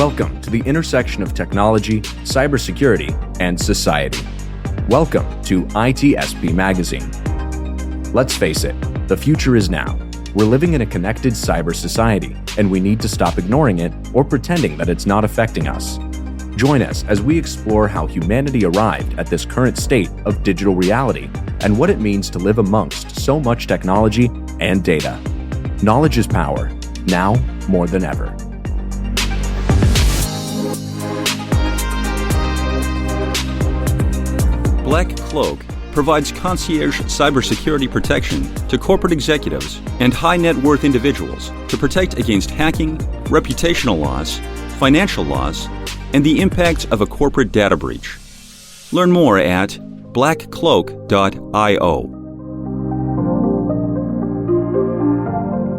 Welcome to the intersection of technology, cybersecurity, and society. Welcome to ITSP Magazine. Let's face it, the future is now. We're living in a connected cyber society, and we need to stop ignoring it or pretending that it's not affecting us. Join us as we explore how humanity arrived at this current state of digital reality and what it means to live amongst so much technology and data. Knowledge is power, now more than ever. Black Cloak provides concierge cybersecurity protection to corporate executives and high-net-worth individuals to protect against hacking, reputational loss, financial loss, and the impacts of a corporate data breach. Learn more at blackcloak.io.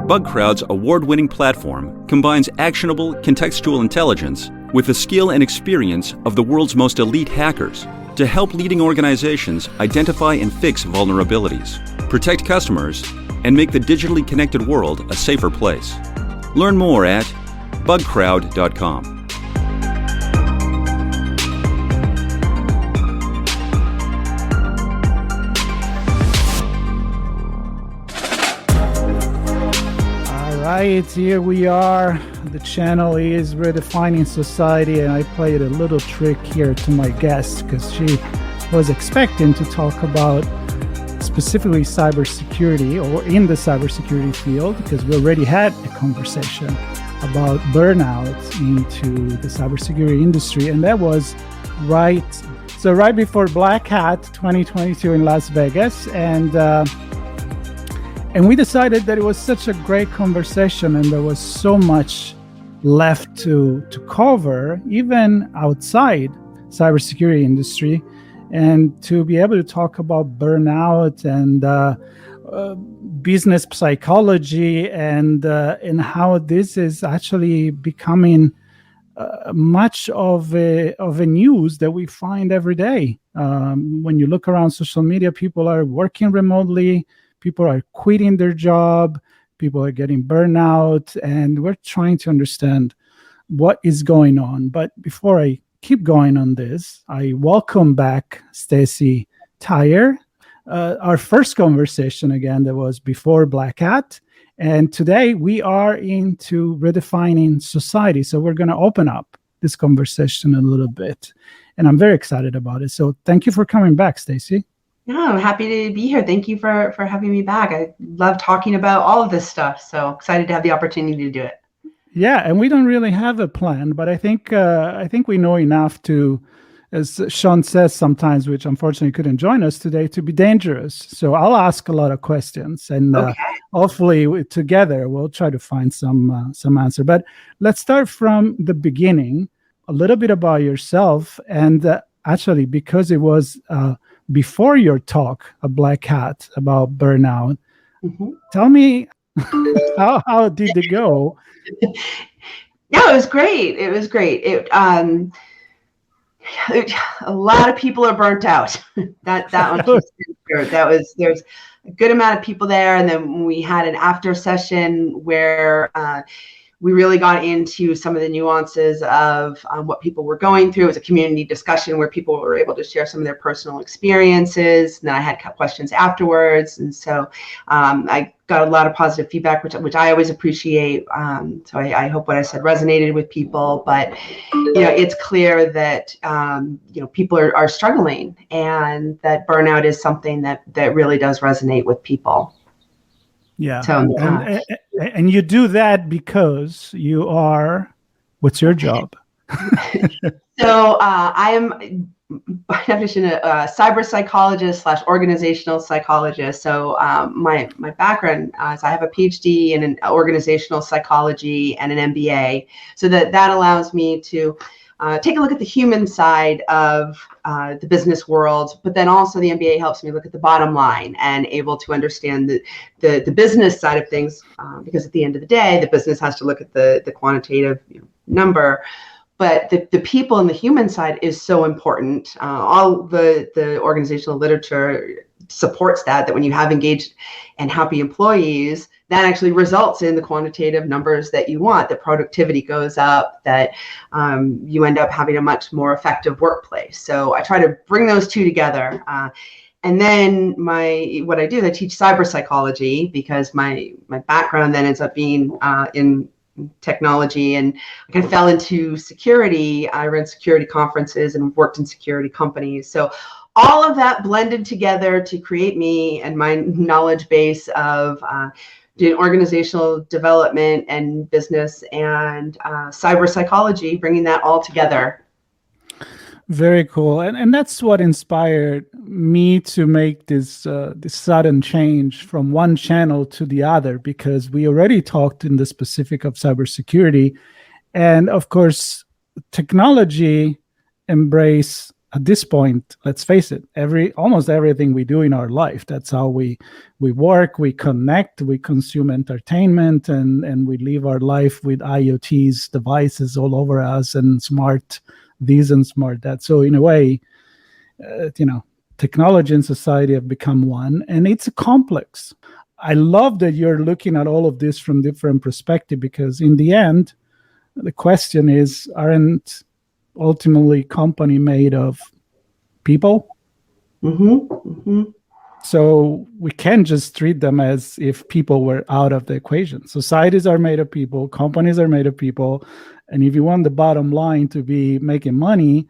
BugCrowd's award-winning platform combines actionable contextual intelligence with the skill and experience of the world's most elite hackers to help leading organizations identify and fix vulnerabilities, protect customers, and make the digitally connected world a safer place. Learn more at bugcrowd.com. Right, here we are. The channel is Redefining Society, and I played a little trick here to my guest because she was expecting to talk about specifically cybersecurity or in the cybersecurity field, because we already had a conversation about burnout into the cybersecurity industry, and that was right before Black Hat 2022 in Las Vegas, and we decided that it was such a great conversation and there was so much left to cover, even outside cybersecurity industry, and to be able to talk about burnout and business psychology and how this is actually becoming much of a news that we find every day. When you look around social media, people are working remotely. People are quitting their job, people are getting burnout, and we're trying to understand what is going on. But before I keep going on this, I welcome back Stacy Thayer. Our first conversation, again, that was before Black Hat. And today we are into redefining society. So we're going to open up this conversation a little bit. And I'm very excited about it. So thank you for coming back, Stacy. No, I'm happy to be here. Thank you for having me back. I love talking about all of this stuff. So excited to have the opportunity to do it. Yeah, and we don't really have a plan, but I think we know enough to, as Sean says sometimes, which unfortunately couldn't join us today, to be dangerous. So I'll ask a lot of questions, and hopefully together we'll try to find some answer. But let's start from the beginning, a little bit about yourself, and actually because it was before your talk, a Black Hat about burnout. Mm-hmm. Tell me how did it go? Yeah, it was great. It was great. A lot of people are burnt out. that one. There's a good amount of people there, and then we had an after session where we really got into some of the nuances of what people were going through. It was a community discussion where people were able to share some of their personal experiences. And then I had questions afterwards. And so I got a lot of positive feedback, which I always appreciate. So I hope what I said resonated with people. But, it's clear that, people are struggling, and that burnout is something that really does resonate with people. Yeah. So, and you do that because you are, what's your job? So I am, by definition, a cyber psychologist / organizational psychologist. So my background is I have a PhD in an organizational psychology and an MBA. So that allows me to take a look at the human side of the business world, but then also the MBA helps me look at the bottom line and able to understand the business side of things, because at the end of the day, the business has to look at the quantitative number. But the people and the human side is so important. All the organizational literature supports that when you have engaged and happy employees, that actually results in the quantitative numbers that you want, that productivity goes up, that you end up having a much more effective workplace. So I try to bring those two together. And then what I do is I teach cyber psychology, because my background then ends up being in technology, and I kind of fell into security. I ran security conferences and worked in security companies. So all of that blended together to create me and my knowledge base of doing organizational development and business and cyber psychology, bringing that all together. Very cool. And that's what inspired me to make this sudden change from one channel to the other, because we already talked in the specific of cybersecurity. And of course, technology embrace at this point, let's face it, almost everything we do in our life. That's how we work, we connect, we consume entertainment, and we live our life with IoT's devices all over us, and smart this and smart that. So in a way, technology and society have become one, and it's complex. I love that you're looking at all of this from different perspectives, because in the end, the question is, aren't ultimately company made of people? Mm-hmm. Mm-hmm. So we can't just treat them as if people were out of the equation. Societies are made of people, companies are made of people. And if you want the bottom line to be making money,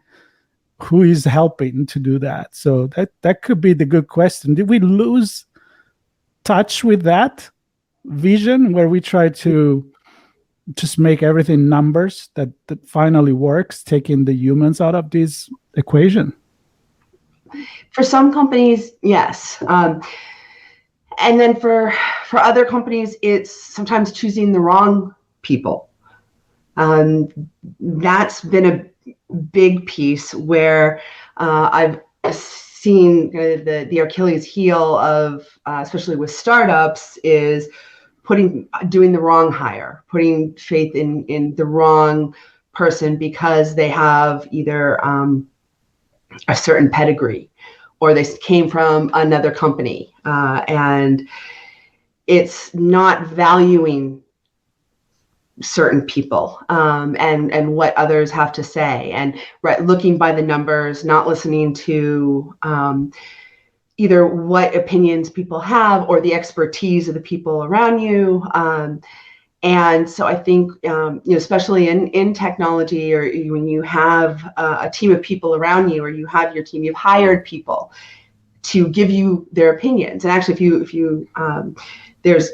who is helping to do that? So that could be the good question. Did we lose touch with that vision, where we try to just make everything numbers that finally works, taking the humans out of this equation? For some companies, yes. And then for other companies, it's sometimes choosing the wrong people. That's been a big piece where I've seen the Achilles heel of, especially with startups, is doing the wrong hire, putting faith in the wrong person because they have either a certain pedigree or they came from another company, and it's not valuing certain people and what others have to say, and looking by the numbers, not listening to either what opinions people have or the expertise of the people around you. And so I think, especially in technology, or when you have a team of people around you, or you have your team, you've hired people to give you their opinions. And actually, if you there's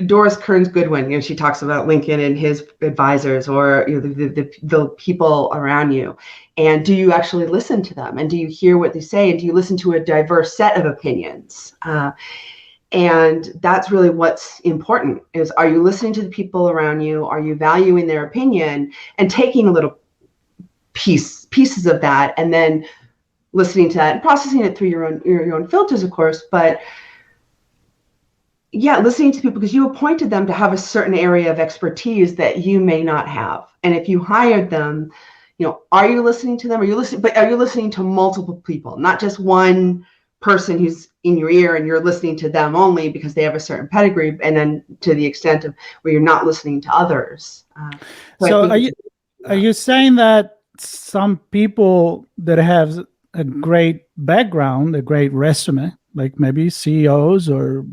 Doris Kearns Goodwin, she talks about Lincoln and his advisors, or the people around you. And do you actually listen to them? And do you hear what they say? And do you listen to a diverse set of opinions? And that's really what's important, is, are you listening to the people around you? Are you valuing their opinion and taking a little pieces of that, and then listening to that and processing it through your own filters, of course, but yeah, listening to people because you appointed them to have a certain area of expertise that you may not have. And if you hired them, are you listening to them? Are you listening to multiple people, not just one person who's in your ear and you're listening to them only because they have a certain pedigree, and then to the extent of where you're not listening to others. So are you saying that some people that have a great background, a great resume, like maybe CEOs or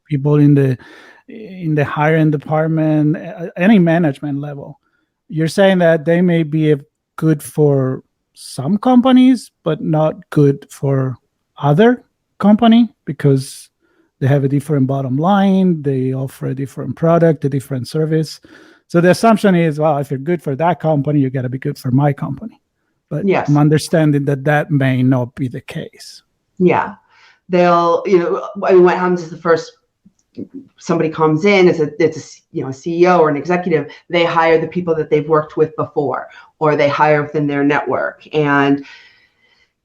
people in the hiring department, any management level, you're saying that they may be good for some companies, but not good for other company because they have a different bottom line, they offer a different product, a different service. So the assumption is, well, if you're good for that company, you got to be good for my company. But yes, I'm understanding that may not be the case. Yeah. They'll, what happens is the first somebody comes in, it's a CEO or an executive, they hire the people that they've worked with before, or they hire within their network. And,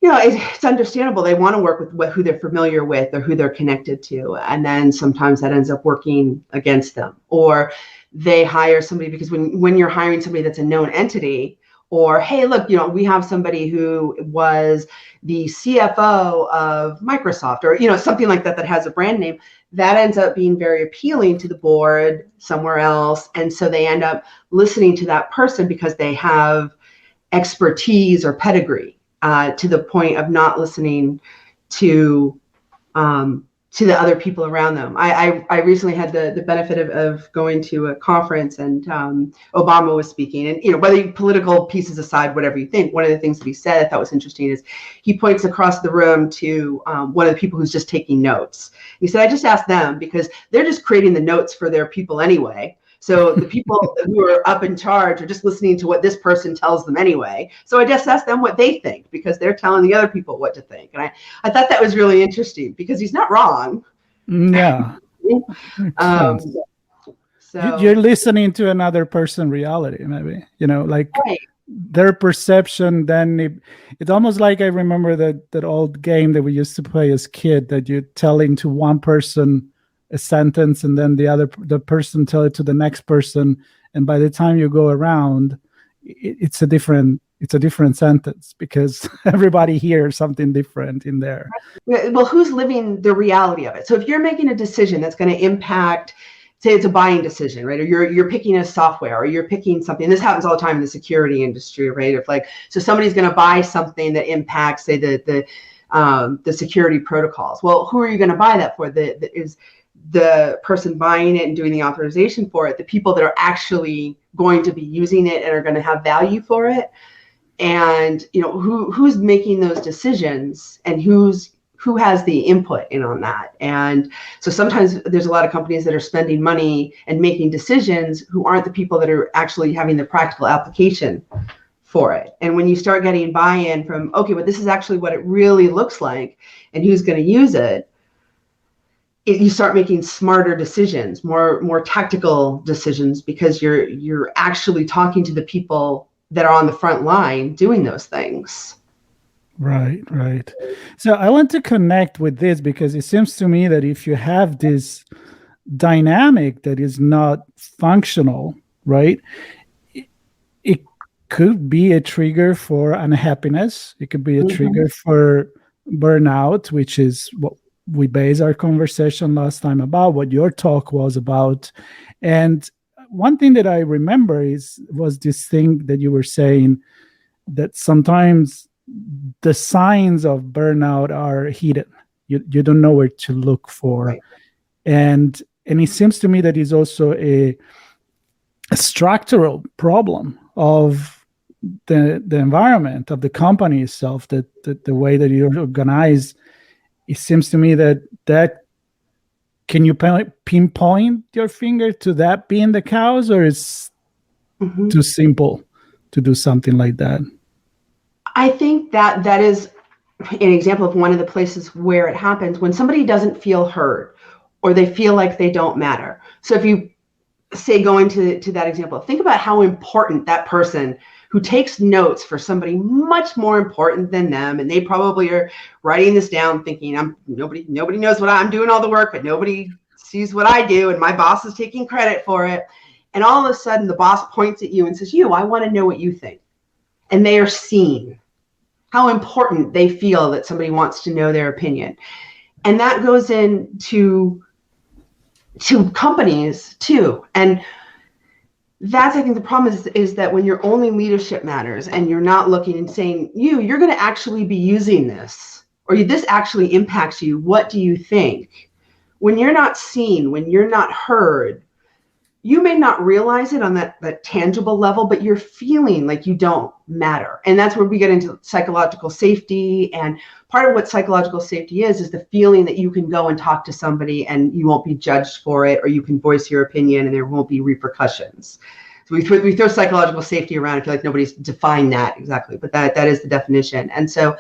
it's understandable. They want to work with who they're familiar with or who they're connected to. And then sometimes that ends up working against them, or they hire somebody because when you're hiring somebody that's a known entity, Or, hey, look, we have somebody who was the CFO of Microsoft, or, something like that has a brand name. That ends up being very appealing to the board somewhere else. And so they end up listening to that person because they have expertise or pedigree, to the point of not listening to the other people around them. I recently had the benefit of going to a conference, and Obama was speaking. And whether political pieces aside, whatever you think, one of the things that he said I thought was interesting is he points across the room to one of the people who's just taking notes. He said, I just asked them because they're just creating the notes for their people anyway. So the people who are up in charge are just listening to what this person tells them anyway. So I just asked them what they think because they're telling the other people what to think. And I thought that was really interesting because he's not wrong. Yeah. So you're listening to another person's reality, maybe, like right. their perception. Then it's almost like I remember that old game that we used to play as kid, that you're telling to one person a sentence and then the person tell it to the next person, and by the time you go around, it's a different sentence because everybody hears something different in there. Well, who's living the reality of it? So if you're making a decision that's going to impact, say it's a buying decision, right? Or you're picking a software, or you're picking something. This happens all the time in the security industry, right? If so somebody's going to buy something that impacts, say, the security protocols. Well, who are you going to buy that for? Is the person buying it and doing the authorization for it, the people that are actually going to be using it and are going to have value for it, and who's making those decisions, and who has the input in on that. And so sometimes there's a lot of companies that are spending money and making decisions who aren't the people that are actually having the practical application for it. And when you start getting buy-in from, okay, but this is actually what it really looks like and who's going to use it, you start making smarter decisions, more tactical decisions, because you're actually talking to the people that are on the front line doing those things. Right. So I want to connect with this because it seems to me that if you have this dynamic that is not functional, right, it could be a trigger for unhappiness. It could be a trigger for burnout, which is what we base our conversation last time about, what your talk was about. And one thing that I remember was this thing that you were saying, that sometimes the signs of burnout are hidden. You don't know where to look for. Right. And it seems to me that is also a structural problem of the environment, of the company itself, that the way that you're organized. It seems to me that can you pinpoint your finger to that being the cause, or is too simple to do something like that? I think that is an example of one of the places where it happens when somebody doesn't feel heard, or they feel like they don't matter. So if you say, going to that example, think about how important that person who takes notes for somebody much more important than them, and they probably are writing this down thinking, nobody knows what I'm doing all the work, but nobody sees what I do, and my boss is taking credit for it. And all of a sudden the boss points at you and says, I want to know what you think. And they are seen. How important they feel that somebody wants to know their opinion. And that goes into companies too. And that's, I think, the problem is that when your only leadership matters and you're not looking and saying, you're going to actually be using this, or this actually impacts you, what do you think? When you're not seen, when you're not heard, you may not realize it on that tangible level, but you're feeling like you don't matter. And that's where we get into psychological safety. And part of what psychological safety is the feeling that you can go and talk to somebody and you won't be judged for it, or you can voice your opinion and there won't be repercussions. So we throw psychological safety around. I feel like nobody's defined that exactly, but that is the definition. And so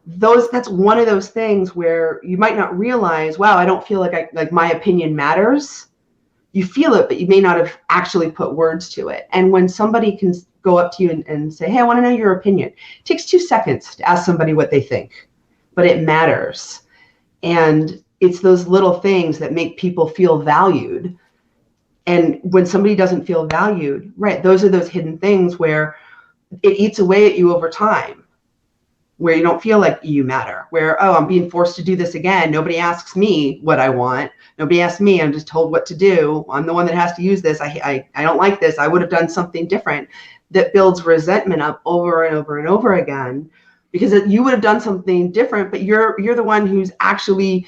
that's one of those things where you might not realize, wow, I don't feel like my opinion matters. You feel it, but you may not have actually put words to it. And when somebody can go up to you and say, hey, I want to know your opinion. It takes 2 seconds to ask somebody what they think, but it matters. And it's those little things that make people feel valued. And when somebody doesn't feel valued, right, those are those hidden things where it eats away at you over time, where you don't feel like you matter, where, oh, I'm being forced to do this again. Nobody asks me what I want. Nobody asks me. I'm just told what to do. I'm the one that has to use this. I don't like this. I would have done something different. That builds resentment up over and over and over again, because you would have done something different, but you're the one who's actually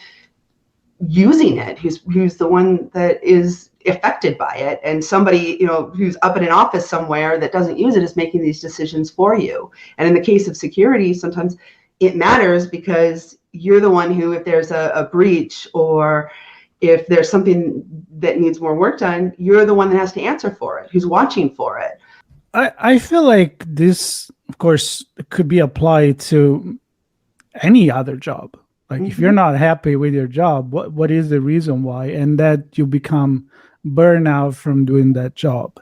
using it, who's the one that is affected by it, and somebody, you know, who's up in an office somewhere that doesn't use it is making these decisions for you. And in the case of security, sometimes it matters because you're the one who, if there's a breach or if there's something that needs more work done, you're the one that has to answer for it, who's watching for it. I feel like this, of course, could be applied to any other job. Like if you're not happy with your job, what is the reason why? And that you become burnout from doing that job.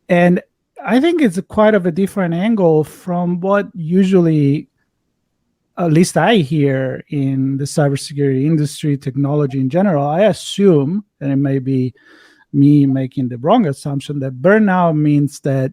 And I think it's quite of a different angle from what usually, at least I hear in the cybersecurity industry, technology in general. I assume, and it may be me making the wrong assumption, that burnout means that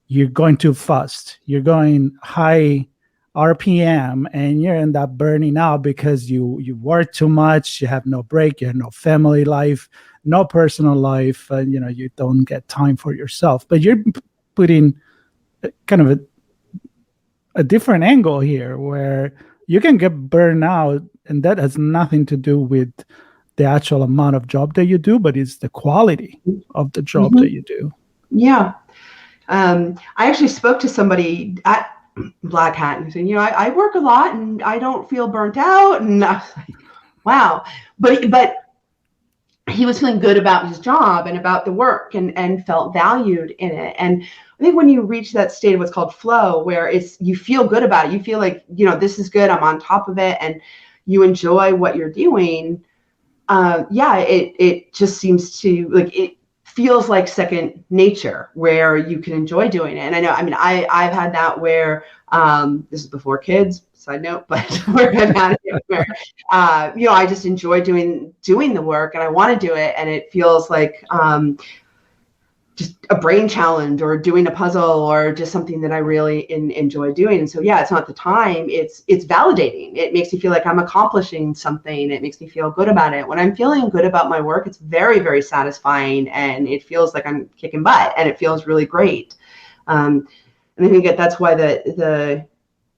you're going too fast. You're going high RPM and you end up burning out because you work too much, you have no break, you have no family life, no personal life, and you don't get time for yourself. But you're putting kind of a different angle here where you can get burned out, and that has nothing to do with the actual amount of job that you do, but it's the quality of the job that you do. Yeah. I actually spoke to somebody at Black Hat and said, I work a lot and I don't feel burnt out. And I was like, wow. But he was feeling good about his job and about the work and felt valued in it. And I think when you reach that state of what's called flow, where you feel good about it, you feel like, this is good, I'm on top of it, and you enjoy what you're doing. It just seems to, like, it feels like second nature where you can enjoy doing it. And I've had that where, this is before kids, side note, but where I've had it where, I just enjoy doing the work and I want to do it. And it feels like, just a brain challenge or doing a puzzle or just something that I really enjoy doing. And so, it's not the time, it's validating. It makes me feel like I'm accomplishing something. It makes me feel good about it. When I'm feeling good about my work, it's very, very satisfying and it feels like I'm kicking butt and it feels really great. And I think that's why the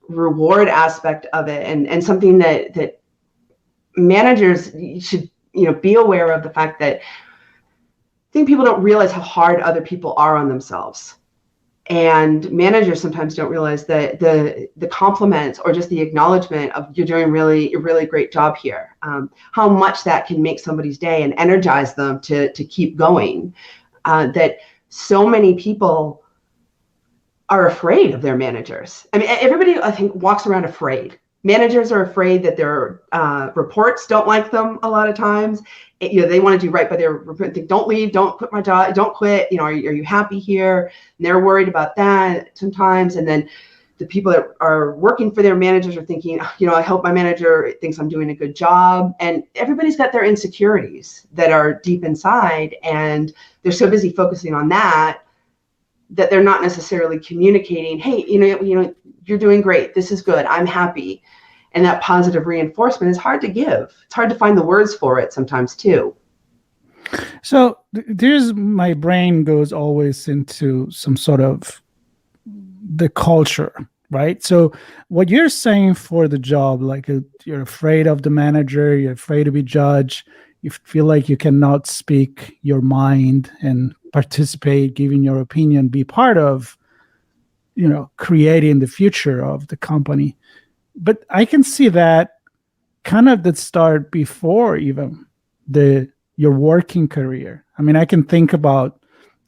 reward aspect of it and something that managers should, be aware of the fact that I think people don't realize how hard other people are on themselves. And managers sometimes don't realize that the compliments or just the acknowledgement of you're doing a really great job here, how much that can make somebody's day and energize them to keep going. That so many people are afraid of their managers. Everybody, I think, walks around afraid. Managers are afraid that their reports don't like them a lot of times. They want to do right by their report. Think, don't leave, don't quit my job, don't quit. Are you happy here? And they're worried about that sometimes. And then the people that are working for their managers are thinking, I hope my manager thinks I'm doing a good job. And everybody's got their insecurities that are deep inside, and they're so busy focusing on that they're not necessarily communicating, hey, you're doing great. This is good. I'm happy. And that positive reinforcement is hard to give. It's hard to find the words for it sometimes too. So my brain goes always into some sort of the culture, right? So what you're saying for the job, like you're afraid of the manager, you're afraid to be judged, you feel like you cannot speak your mind and participate, giving your opinion, be part of, creating the future of the company. But I can see that kind of that start before even your working career. I can think about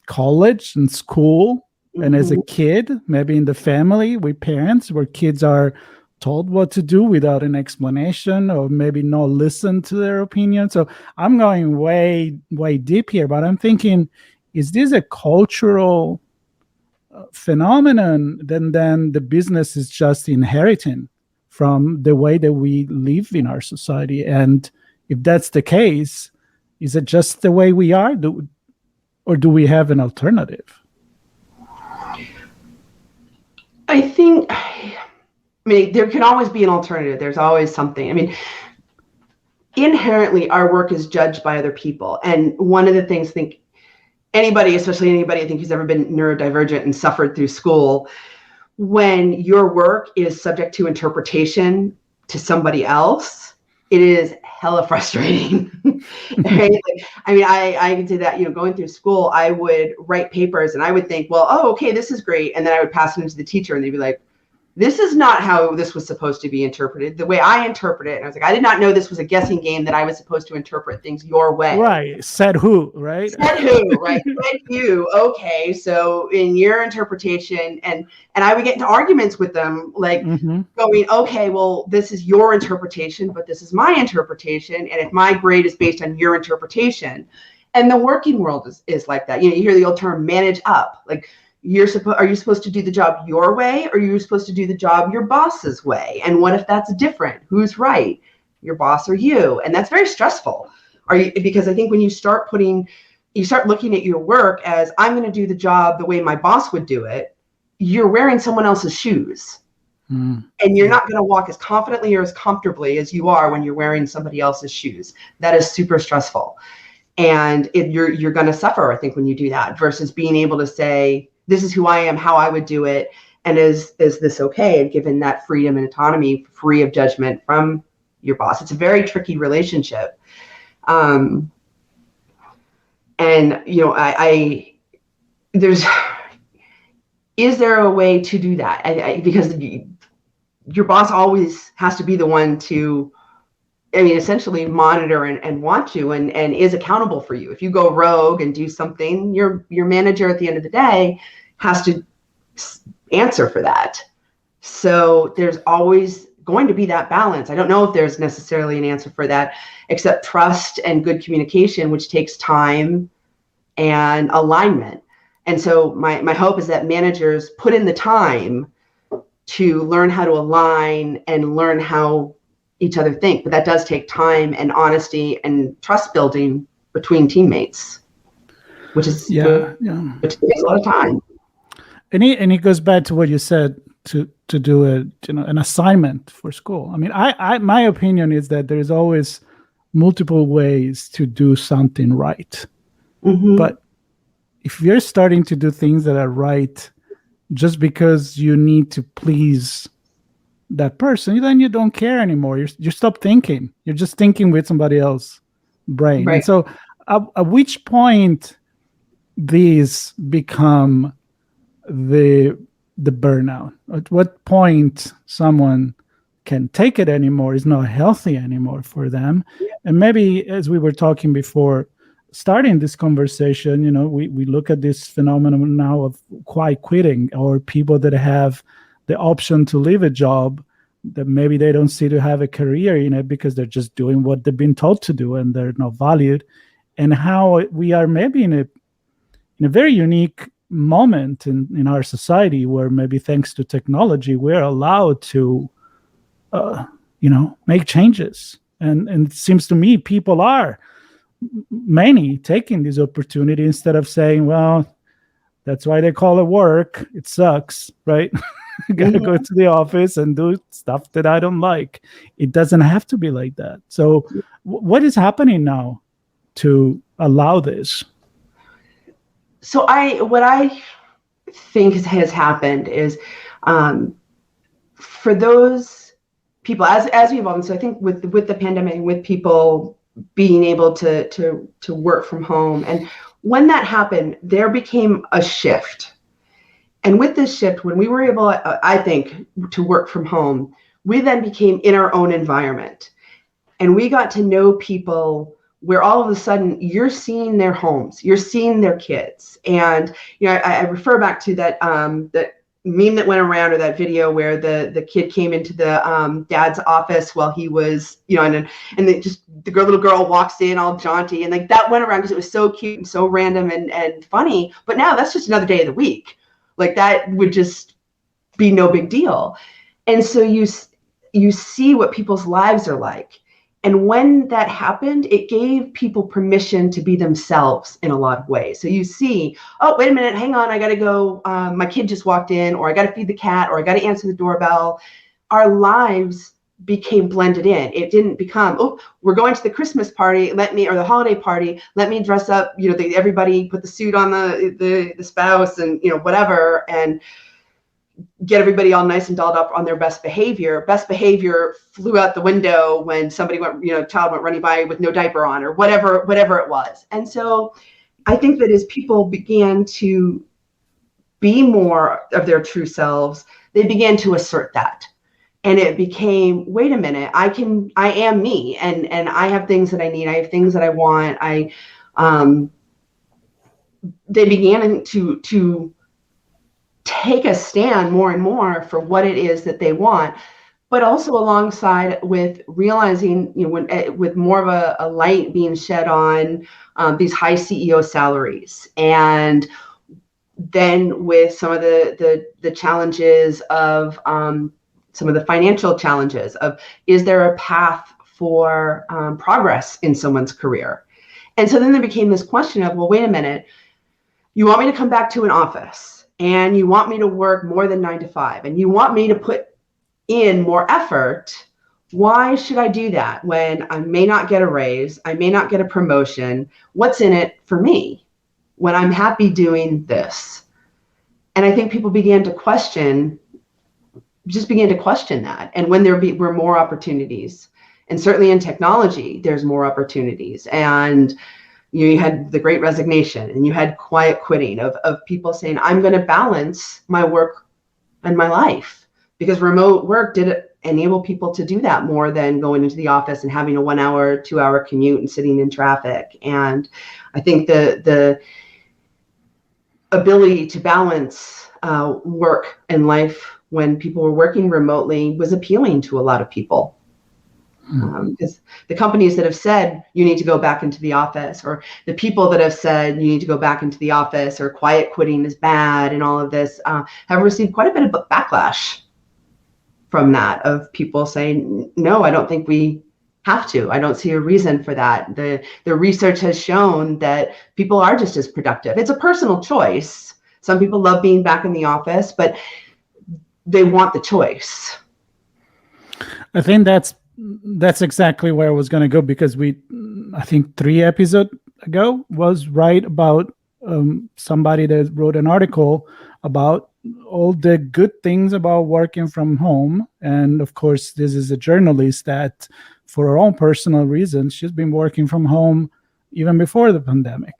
college and school, and as a kid, maybe in the family with parents, where kids are told what to do without an explanation or maybe not listen to their opinion. So I'm going way, way deep here, but I'm thinking, is this a cultural phenomenon? Then the business is just inheriting from the way that we live in our society. And if that's the case, is it just the way we are? Or do we have an alternative? I think, I mean, there can always be an alternative. There's always something. I mean, inherently, our work is judged by other people. And one of the things, I think anybody, especially anybody I think who's ever been neurodivergent and suffered through school, when your work is subject to interpretation to somebody else, it is hella frustrating. Right? Like, I mean, I can say that, you know, going through school, I would write papers and I would think, well, oh, okay, this is great. And then I would pass it into the teacher and they'd be like, this is not how this was supposed to be interpreted. The way I interpret it, and I was like, I did not know this was a guessing game, that I was supposed to interpret things your way. Right. Said who, right? Said who, right? Said you. Okay, so in your interpretation, and I would get into arguments with them, like going, okay, well, this is your interpretation, but this is my interpretation, and if my grade is based on your interpretation, and the working world is like that. You know, you hear the old term "manage up," like. Are you supposed to do the job your way, or are you supposed to do the job your boss's way? And what if that's different? Who's right, your boss or you? And that's very stressful. Because I think when you start looking at your work as, I'm going to do the job the way my boss would do it, you're wearing someone else's shoes. And you're not going to walk as confidently or as comfortably as you are when you're wearing somebody else's shoes. That is super stressful. And you're going to suffer, I think, when you do that, versus being able to say, this is who I am, how I would do it, and is this okay? And given that freedom and autonomy, free of judgment from your boss. It's a very tricky relationship. And, you know, is there a way to do that? Because your boss always has to be the one to, I mean, essentially monitor and watch you and is accountable for you. If you go rogue and do something, your manager at the end of the day has to answer for that. So there's always going to be that balance. I don't know if there's necessarily an answer for that, except trust and good communication, which takes time and alignment. And so my hope is that managers put in the time to learn how to align and learn how each other think. But that does take time and honesty and trust building between teammates, which takes a lot of time. And it goes back to what you said, to do an assignment for school. I mean, my opinion is that there's always multiple ways to do something right. But if you're starting to do things that are right just because you need to please that person, then you don't care anymore. You stop thinking. You're just thinking with somebody else's brain. Right. And so at which point these become the burnout? At what point someone can take it anymore, is not healthy anymore for them? And maybe, as we were talking before starting this conversation, you know, we look at this phenomenon now of quiet quitting, or people that have the option to leave a job that maybe they don't see to have a career in it because they're just doing what they've been told to do and they're not valued. And how we are maybe in a very unique moment in our society where maybe thanks to technology, we're allowed to, make changes. And it seems to me people are, many, taking this opportunity instead of saying, well, that's why they call it work. It sucks, right? I gotta go to the office and do stuff that I don't like. It doesn't have to be like that. So what is happening now to allow this? So what I think has happened is, for those people, as we evolve, and so I think with the pandemic, with people being able to work from home, and when that happened, there became a shift. And with this shift, when we were able, I think, to work from home, we then became in our own environment, and we got to know people where all of a sudden you're seeing their homes, you're seeing their kids. And, you know, I refer back to that meme that went around, or that video where the kid came into the dad's office while he was, you know, and the little girl walks in all jaunty, and like that went around because it was so cute and so random and funny. But now that's just another day of the week. Like that would just be no big deal. And so you see what people's lives are like. And when that happened, it gave people permission to be themselves in a lot of ways. So you see, oh, wait a minute, hang on, I got to go. My kid just walked in, or I got to feed the cat, or I got to answer the doorbell. Our lives became blended in. It didn't become, oh, we're going to the Christmas party, or the holiday party, let me dress up, everybody put the suit on the spouse and, whatever, and get everybody all nice and dolled up on their best behavior. Best behavior flew out the window when somebody child went running by with no diaper on, or whatever it was. And so I think that as people began to be more of their true selves, they began to assert that. And it became, wait a minute, I am me, and I have things that I need. I have things that I want. They began to take a stand more and more for what it is that they want, but also alongside with realizing, with more of a light being shed on these high CEO salaries, and then with some of the challenges of some of the financial challenges of, is there a path for progress in someone's career? And so then there became this question of, well, wait a minute, you want me to come back to an office, and you want me to work more than 9 to 5, and you want me to put in more effort. Why should I do that when I may not get a raise? I may not get a promotion. What's in it for me when I'm happy doing this? And I think people began to question that. And when there were more opportunities, and certainly in technology, there's more opportunities. And you had the Great Resignation, and you had quiet quitting of people saying, I'm going to balance my work and my life, because remote work did enable people to do that more than going into the office and having a 1 hour, 2 hour commute and sitting in traffic. And I think the ability to balance work and life when people were working remotely was appealing to a lot of people. Because the companies that have said you need to go back into the office, or the people that have said you need to go back into the office, or quiet quitting is bad, and all of this have received quite a bit of backlash from that, of people saying, no, I don't think we have to. I don't see a reason for that. The research has shown that people are just as productive. It's a personal choice. Some people love being back in the office, but they want the choice. I think that's exactly where I was going to go, because I think 3 episodes ago was right about somebody that wrote an article about all the good things about working from home. And of course, this is a journalist that, for her own personal reasons, she's been working from home even before the pandemic.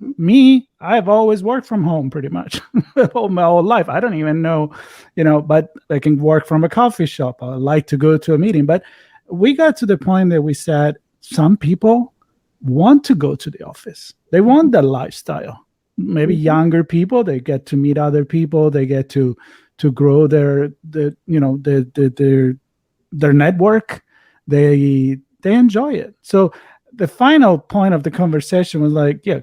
Mm-hmm. Me, I've always worked from home pretty much my whole life. I don't even know, but I can work from a coffee shop. I like to go to a meeting. But we got to the point that we said, some people want to go to the office. They want that lifestyle. Maybe younger people, they get to meet other people. They get to grow their network. They enjoy it. So the final point of the conversation was like, yeah,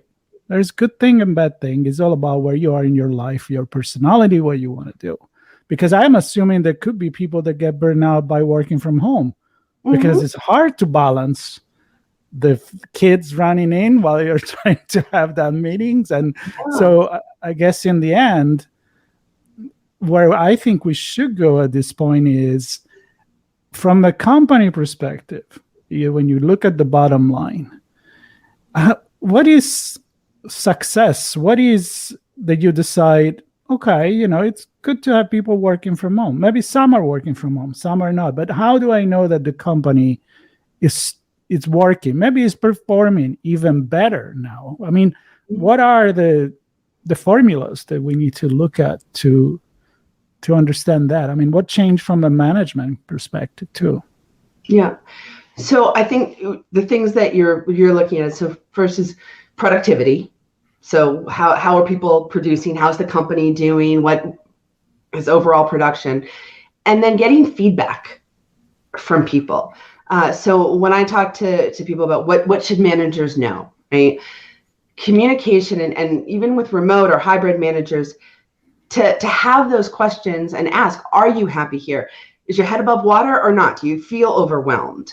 there's good thing and bad thing. It's all about where you are in your life, your personality, what you want to do. Because I'm assuming there could be people that get burned out by working from home, because it's hard to balance the kids running in while you're trying to have that meetings. And so I guess in the end, where I think we should go at this point is, from a company perspective, when you look at the bottom line, what is success? What is that you decide, okay, it's good to have people working from home. Maybe some are working from home, some are not. But how do I know that the company it's working? Maybe it's performing even better now. I mean, what are the formulas that we need to look at to understand that? I mean, what changed from a management perspective too? Yeah. So I think the things that you're looking at, so first is productivity. So how are people producing? How's the company doing? What is overall production? And then getting feedback from people. So when I talk to people about what should managers know, right? Communication, and even with remote or hybrid managers, to have those questions and ask, are you happy here? Is your head above water or not? Do you feel overwhelmed?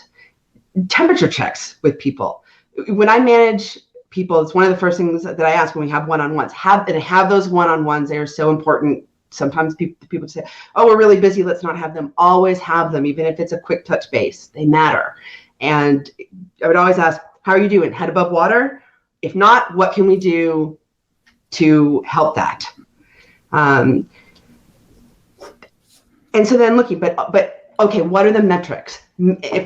temperature checks with people. When I manage people, it's one of the first things that I ask when we have one-on-ones. Have those one-on-ones. They are so important. Sometimes people say, oh, we're really busy, let's not have them. Always have them, even if it's a quick touch base. They matter. And I would always ask, how are you doing? Head above water? If not, what can we do to help that? And so then looking, but okay, what are the metrics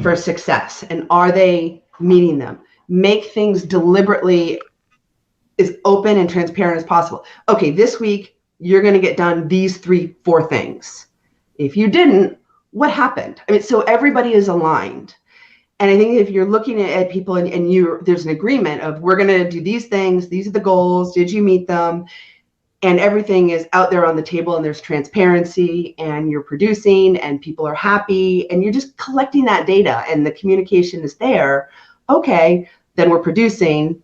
for success? And are they meeting them? Make things deliberately as open and transparent as possible. Okay, this week, you're going to get done these 3-4 things. If you didn't, what happened? I mean, so everybody is aligned. And I think if you're looking at people and there's an agreement of we're going to do these things, these are the goals, did you meet them? And everything is out there on the table and there's transparency and you're producing and people are happy and you're just collecting that data and the communication is there. Okay, then we're producing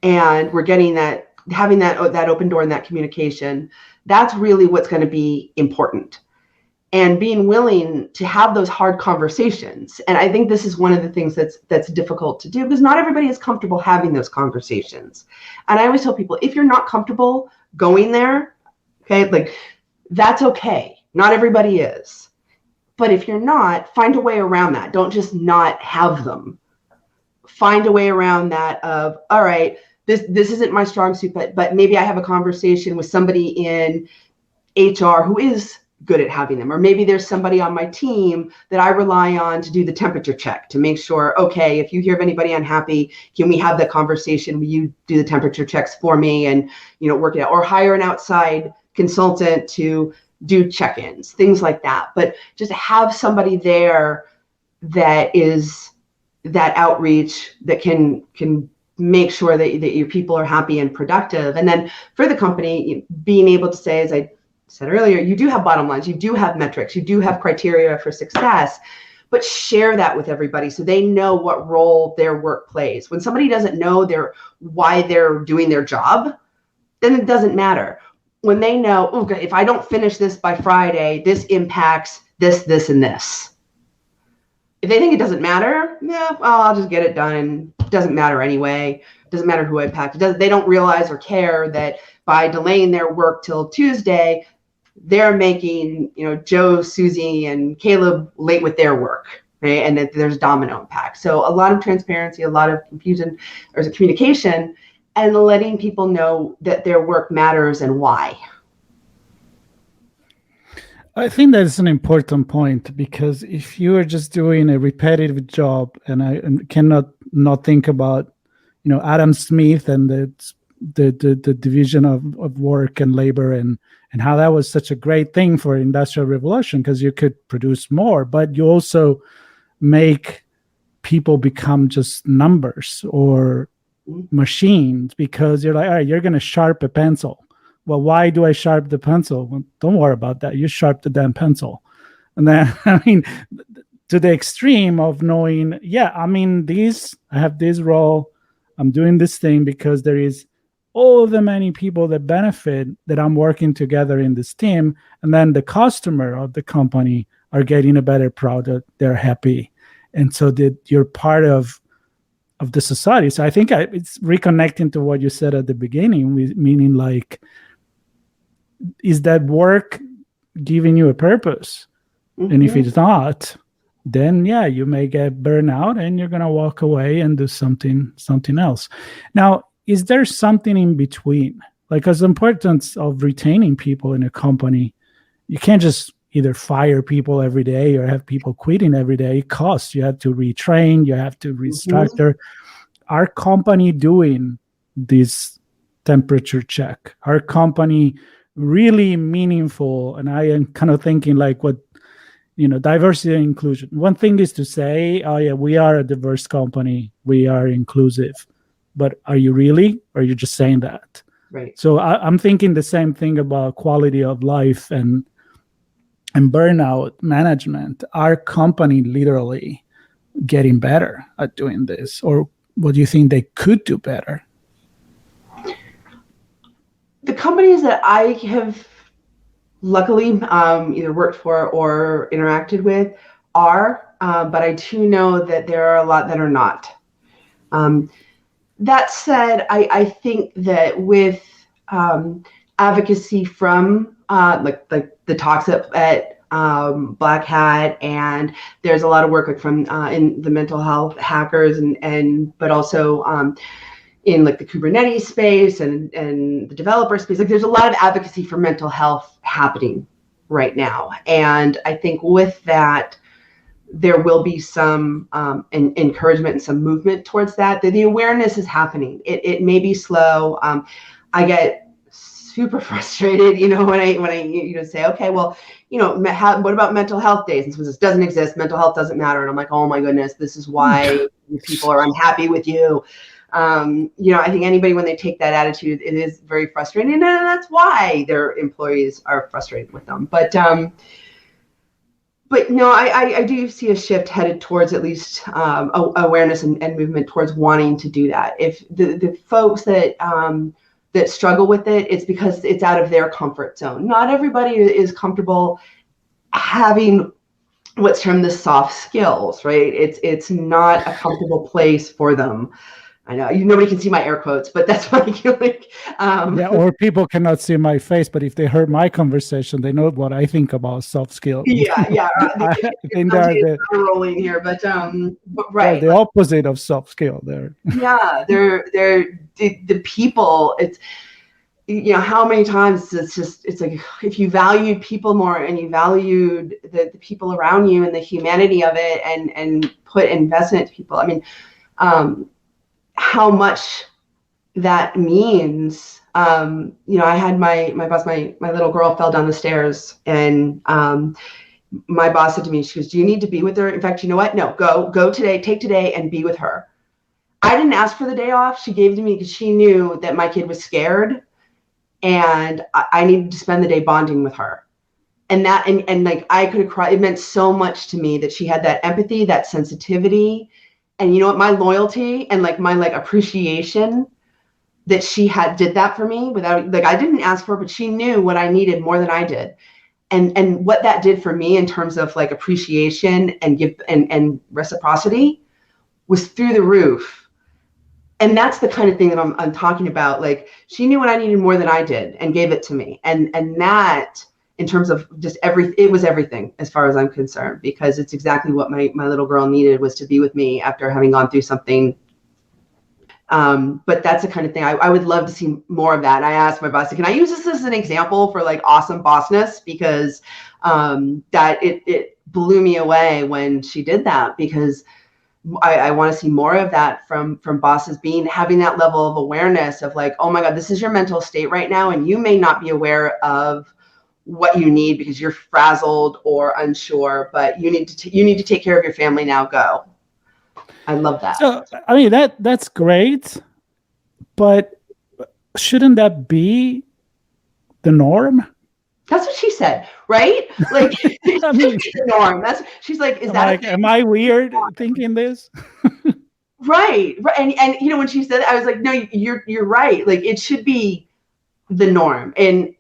and we're getting that, having that open door and that communication. That's really what's going to be important. And being willing to have those hard conversations. And I think this is one of the things that's difficult to do because not everybody is comfortable having those conversations. And I always tell people, if you're not comfortable going there, okay, like that's okay. Not everybody is. But if you're not, find a way around that. Don't just not have them. Find a way around that of, all right, this isn't my strong suit, but maybe I have a conversation with somebody in HR who is good at having them. Or maybe there's somebody on my team that I rely on to do the temperature check to make sure, okay, if you hear of anybody unhappy, can we have that conversation? Will you do the temperature checks for me and, work it out? Or hire an outside consultant to do check-ins, things like that. But just have somebody there that is that outreach that can make sure that your people are happy and productive. And then for the company, being able to say, as I said earlier, you do have bottom lines, you do have metrics, you do have criteria for success, but share that with everybody so they know what role their work plays. When somebody doesn't know why they're doing their job, then it doesn't matter. When they know, okay, if I don't finish this by Friday, this impacts this, and this. If they think it doesn't matter, yeah, well, I'll just get it done. It doesn't matter anyway. It doesn't matter who I impact. They don't realize or care that by delaying their work till Tuesday, they're making, Joe, Susie, and Caleb late with their work, right? And that there's domino impact. So a lot of transparency, a lot of confusion, or communication, and letting people know that their work matters and why. I think that's an important point because if you are just doing a repetitive job, and I cannot not think about, Adam Smith and the division of work and labor and how that was such a great thing for Industrial Revolution because you could produce more, but you also make people become just numbers or machines because you're like, all right, you're going to sharpen a pencil. Well, why do I sharpen the pencil? Well, don't worry about that. You sharpen the damn pencil. And then, to the extreme of knowing, I have this role. I'm doing this thing because there is all the many people that benefit that I'm working together in this team. And then the customer of the company are getting a better product. They're happy. And so that you're part of the society. So I think it's reconnecting to what you said at the beginning, meaning like, is that work giving you a purpose? Mm-hmm. And if it's not, then you may get burnout and you're going to walk away and do something else. Now, is there something in between? Like, as the importance of retaining people in a company, you can't just either fire people every day or have people quitting every day. It costs. You have to retrain, you have to restructure. Mm-hmm. Our company doing this temperature check, our company really meaningful. And I am kind of thinking like what, diversity and inclusion. One thing is to say, oh yeah, we are a diverse company. We are inclusive. But are you really? Or are you just saying that? Right. So I'm thinking the same thing about quality of life and burnout management. Our company literally getting better at doing this? Or what do you think they could do better? The companies that I have luckily either worked for or interacted with are but I do know that there are a lot that are not. That said, I think that with advocacy from like the talks at Black Hat, and there's a lot of work like from in the mental health hackers but also in like the Kubernetes space and the developer space. Like there's a lot of advocacy for mental health happening right now, and I think with that there will be some encouragement and some movement towards that. The awareness is happening. It may be slow. I get super frustrated, when I say, okay, well, what about mental health days? And someone says, doesn't exist. Mental health doesn't matter. And I'm like, oh my goodness, this is why people are unhappy with you. I think anybody, when they take that attitude, it is very frustrating, and that's why their employees are frustrated with them. But no, I do see a shift headed towards at least awareness and movement towards wanting to do that. If the folks that struggle with it, it's because it's out of their comfort zone. Not everybody is comfortable having what's termed the soft skills, right? It's not a comfortable place for them. I know nobody can see my air quotes, but that's what I feel like. Or people cannot see my face, but if they heard my conversation, they know what I think about soft skills. Yeah. I think they're rolling here, but right, the opposite of soft skill. There. Yeah, they're the people. It's how many times it's like if you valued people more and you valued the people around you and the humanity of it and put investment into people. I mean, how much that means. I had my boss, my little girl fell down the stairs, and my boss said to me, she goes, do you need to be with her? In fact, you know what? No, go today, take today and be with her. I didn't ask for the day off. She gave it to me because she knew that my kid was scared and I needed to spend the day bonding with her. And that, and like I could have cried. It meant so much to me that she had that empathy, that sensitivity. And you know what, my loyalty and like my appreciation that she did that for me without, like, I didn't ask for it, but she knew what I needed more than I did. And what that did for me in terms of like appreciation and reciprocity was through the roof. And that's the kind of thing that I'm talking about. Like, she knew what I needed more than I did and gave it to me. And that, in terms of just it was everything as far as I'm concerned, because it's exactly what my little girl needed, was to be with me after having gone through something. But that's the kind of thing I would love to see more of that. And I asked my boss, can I use this as an example for like awesome bossness? Because that it blew me away when she did that, because I want to see more of that from bosses, having that level of awareness of like, oh my God, this is your mental state right now, and you may not be aware of what you need because you're frazzled or unsure, but you need to take care of your family now. Go. I love that. So, I mean, that's great, but shouldn't that be the norm? That's what she said, right? Like, I mean, the norm. She's like, is that like, am I weird thinking this? Right. And when she said that, I was like, no, you're right. Like, it should be the norm, and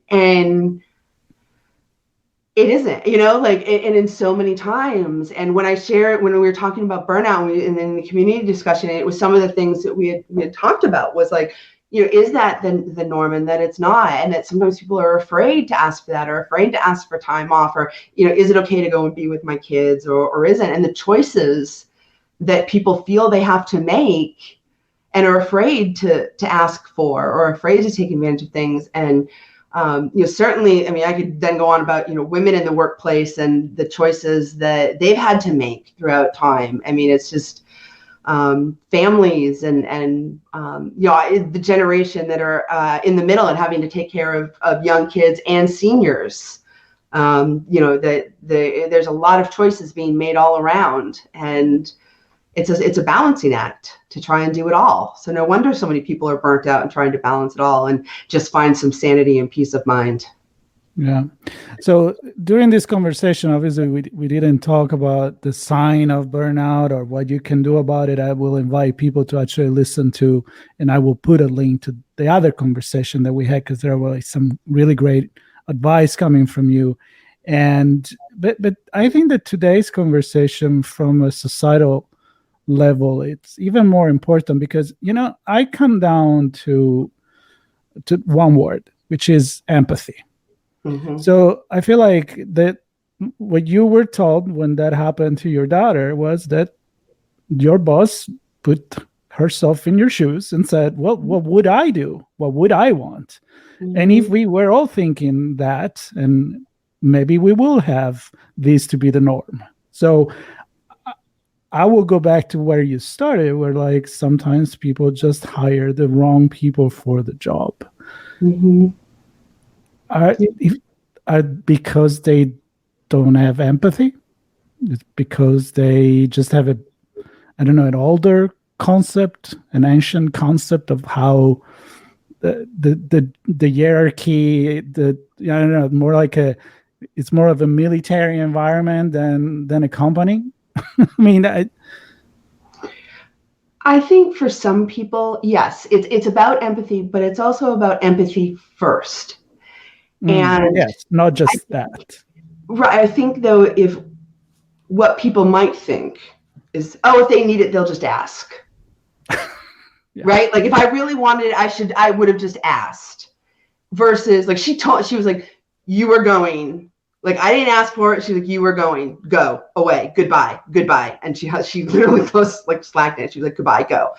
it isn't, like, and in so many times. And when we were talking about burnout and in the community discussion, it was some of the things that we had talked about was like, is that the norm, and that it's not, and that sometimes people are afraid to ask for that, or afraid to ask for time off, or, is it okay to go and be with my kids, or isn't? And the choices that people feel they have to make and are afraid to ask for, or afraid to take advantage of things. And certainly, I mean, I could then go on about, women in the workplace and the choices that they've had to make throughout time. I mean, it's just families and the generation that are in the middle and having to take care of young kids and seniors. There's a lot of choices being made all around, and it's a balancing act to try and do it all. So no wonder so many people are burnt out and trying to balance it all and just find some sanity and peace of mind. Yeah. So during this conversation, obviously, we didn't talk about the sign of burnout or what you can do about it. I will invite people to actually listen to, and I will put a link to the other conversation that we had, because there was some really great advice coming from you. but I think that today's conversation from a societal level, it's even more important because, I come down to one word, which is empathy. Mm-hmm. So I feel like that what you were told when that happened to your daughter was that your boss put herself in your shoes and said, well, what would I do? What would I want? Mm-hmm. And if we were all thinking that, and maybe we will have this to be the norm. So I will go back to where you started, where like sometimes people just hire the wrong people for the job. Mm-hmm. Because they don't have empathy? It's because they just have an older concept, an ancient concept of how the hierarchy, more like it's more of a military environment than a company. I mean, I think for some people, yes, it's about empathy, but it's also about empathy first. And yes, not just that. Right. I think though, if what people might think is, oh, if they need it, they'll just ask. Yeah. Right. Like if I really wanted it, I would have just asked, versus like she was like, you were going, like, I didn't ask for it. She's like, you were going, go away. Goodbye. And she literally close, like slacked it. She was like, goodbye, go.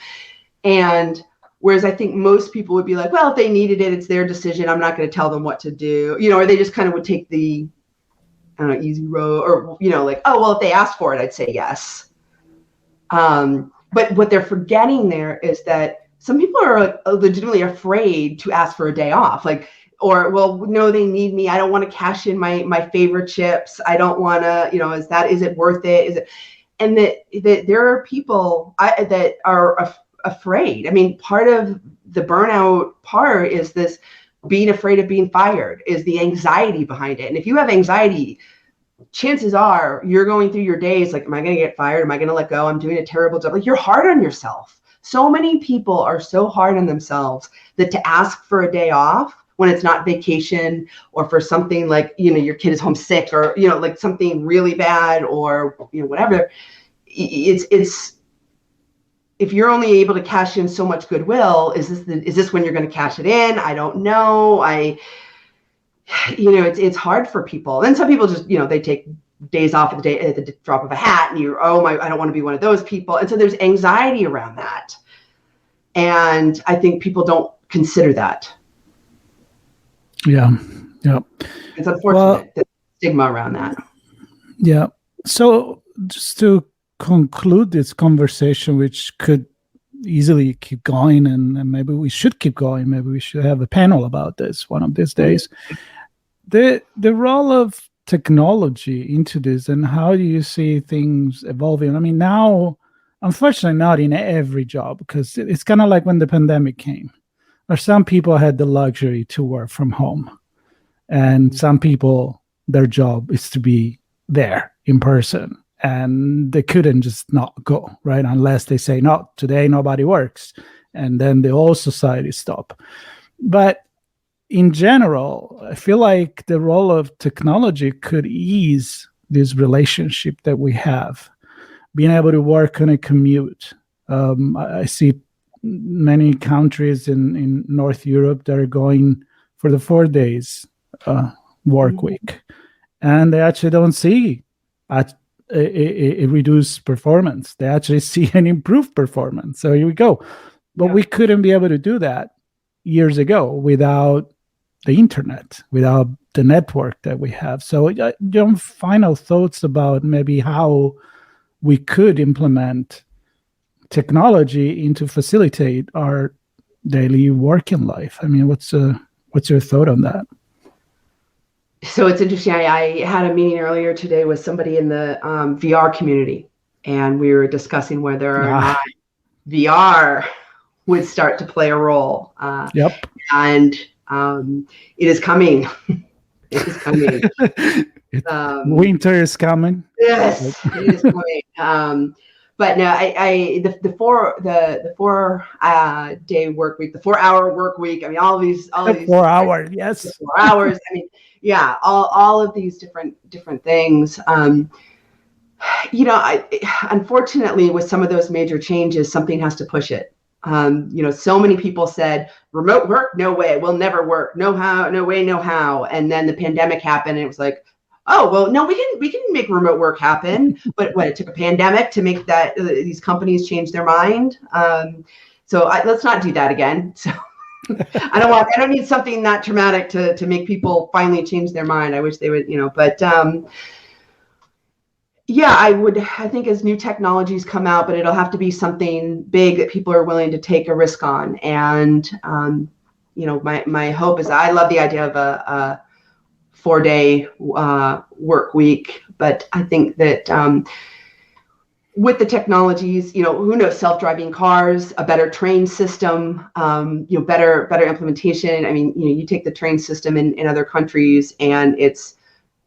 And whereas I think most people would be like, well, if they needed it, it's their decision. I'm not going to tell them what to do, or they just kind of would take the, I don't know, easy road, or, like, oh, well, if they asked for it, I'd say yes. But what they're forgetting there is that some people are legitimately afraid to ask for a day off. Like, or, well, no, they need me. I don't want to cash in my favorite chips. I don't want to, is it worth it? Is it? And that there are people that are afraid. I mean, part of the burnout part is this being afraid of being fired, is the anxiety behind it. And if you have anxiety, chances are you're going through your days like, am I going to get fired? Am I going to let go? I'm doing a terrible job. Like, you're hard on yourself. So many people are so hard on themselves that to ask for a day off when it's not vacation, or for something like, your kid is homesick, or, like something really bad, or, whatever, it's, if you're only able to cash in so much goodwill, is this when you're going to cash it in? I don't know. It's hard for people. And some people just, they take days off at the drop of a hat, and I don't want to be one of those people. And so there's anxiety around that. And I think people don't consider that. Yeah. It's unfortunate, the stigma around that. Yeah. So just to conclude this conversation, which could easily keep going, and maybe we should keep going. Maybe we should have a panel about this one of these days. The role of technology into this, and how do you see things evolving? I mean, now, unfortunately, not in every job, because it's kind of like when the pandemic came, or some people had the luxury to work from home, and some people, their job is to be there in person, and they couldn't just not go, right? Unless they say, no, today nobody works, and then the whole society stop. But in general, I feel like the role of technology could ease this relationship that we have, being able to work on a commute. I see many countries in North Europe that are going for the 4 days work week, and they actually don't see a reduced performance. They actually see an improved performance. So here we go. But we couldn't be able to do that years ago without the internet, without the network that we have. So your final thoughts about maybe how we could implement technology into facilitate our daily working life. I mean, what's your thought on that? So it's interesting. I had a meeting earlier today with somebody in the VR community, and we were discussing whether or not VR would start to play a role. Yep. And it is coming. It is coming. Winter is coming. Yes, it is coming. but no, the 4 day work week, the 4-hour work week. I mean, all these 4 hours, yes, 4 hours. I mean, yeah, all of these different things. Unfortunately, with some of those major changes, something has to push it. So many people said remote work, no way, we'll never work, no how, no way, no how. And then the pandemic happened, and it was like, oh, well, no, we can make remote work happen. But it took a pandemic to make that these companies change their mind. So let's not do that again. So I don't need something that traumatic to make people finally change their mind. I wish they would, but yeah, I think as new technologies come out, but it'll have to be something big that people are willing to take a risk on. And, my hope is, I love the idea of a 4-day work week, but I think that with the technologies, who knows, self-driving cars, a better train system, better implementation. I mean, you take the train system in other countries, and it's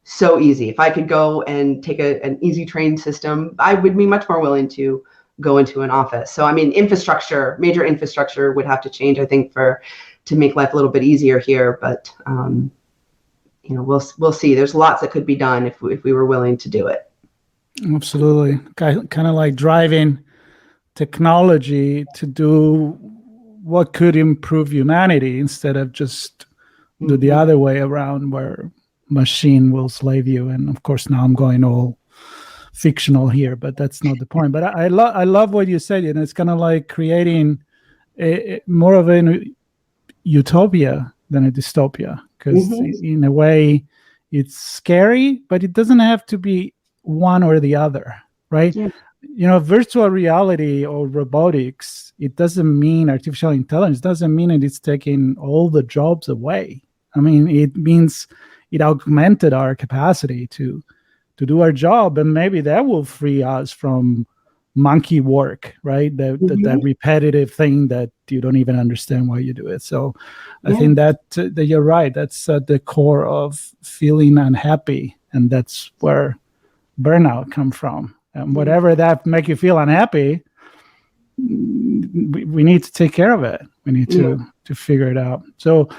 so easy. If I could go and take an easy train system, I would be much more willing to go into an office. So, I mean, major infrastructure would have to change, I think, to make life a little bit easier here. But, we'll see. There's lots that could be done if we were willing to do it. Absolutely. Kind of like driving technology to do what could improve humanity instead of just do the other way around, where machine will slave you. And of course, now I'm going all fictional here, but that's not the point. But I love what you said. It's kind of like creating more of a utopia than a dystopia, because in a way it's scary, but it doesn't have to be one or the other, right? Yeah. Virtual reality or robotics, it doesn't mean artificial intelligence, doesn't mean it's taking all the jobs away. I mean, it means it augmented our capacity to do our job, and maybe that will free us from monkey work, right? That repetitive thing that you don't even understand why you do it. So I think that you're right. That's at the core of feeling unhappy, and that's where burnout comes from. And whatever that make you feel unhappy, we need to take care of it. We need to figure it out. So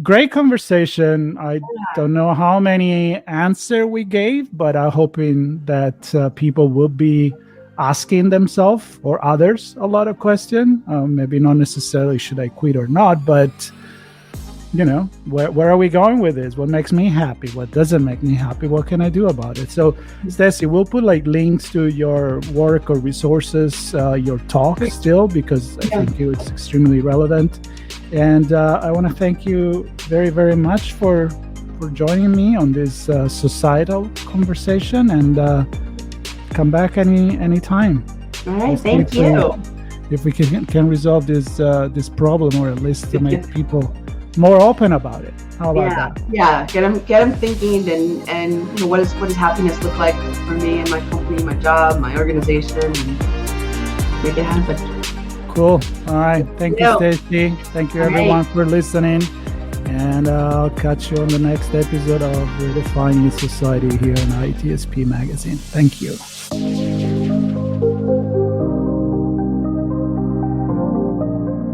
great conversation. I don't know how many answers we gave, but I'm hoping that people will be asking themselves or others a lot of questions. Maybe not necessarily should I quit or not, but where are we going with this? What makes me happy? What doesn't make me happy? What can I do about it? So, Stacy, we'll put links to your work or resources, your talk still, because I think it's extremely relevant. And I want to thank you very, very much for joining me on this societal conversation, and come back any time. All right, thank you. If we can resolve this problem, or at least to make people more open about it. How about that? Yeah, get them thinking, and what does happiness look like for me and my company, my job, my organization, and make it happen. Cool. All right. Thank you, Stacy. Thank you, everyone, for listening. And I'll catch you on the next episode of Redefining Society here on ITSP Magazine. Thank you.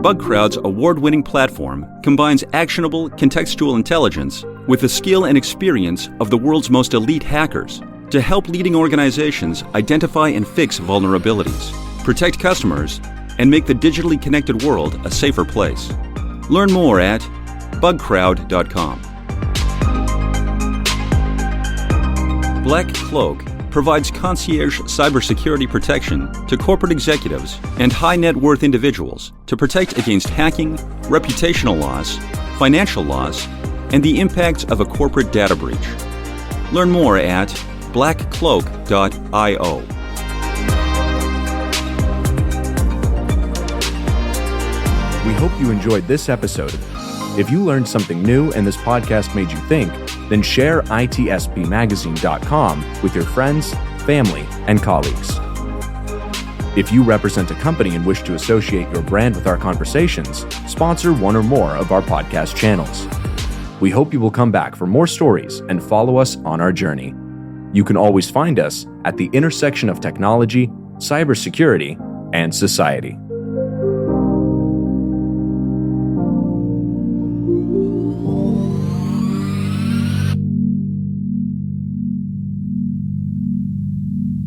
BugCrowd's award-winning platform combines actionable contextual intelligence with the skill and experience of the world's most elite hackers to help leading organizations identify and fix vulnerabilities, protect customers, and make the digitally connected world a safer place. Learn more at bugcrowd.com. Black Cloak provides concierge cybersecurity protection to corporate executives and high net worth individuals to protect against hacking, reputational loss, financial loss, and the impacts of a corporate data breach. Learn more at blackcloak.io. We hope you enjoyed this episode. If you learned something new and this podcast made you think, then share itspmagazine.com with your friends, family, and colleagues. If you represent a company and wish to associate your brand with our conversations, sponsor one or more of our podcast channels. We hope you will come back for more stories and follow us on our journey. You can always find us at the intersection of technology, cybersecurity, and society.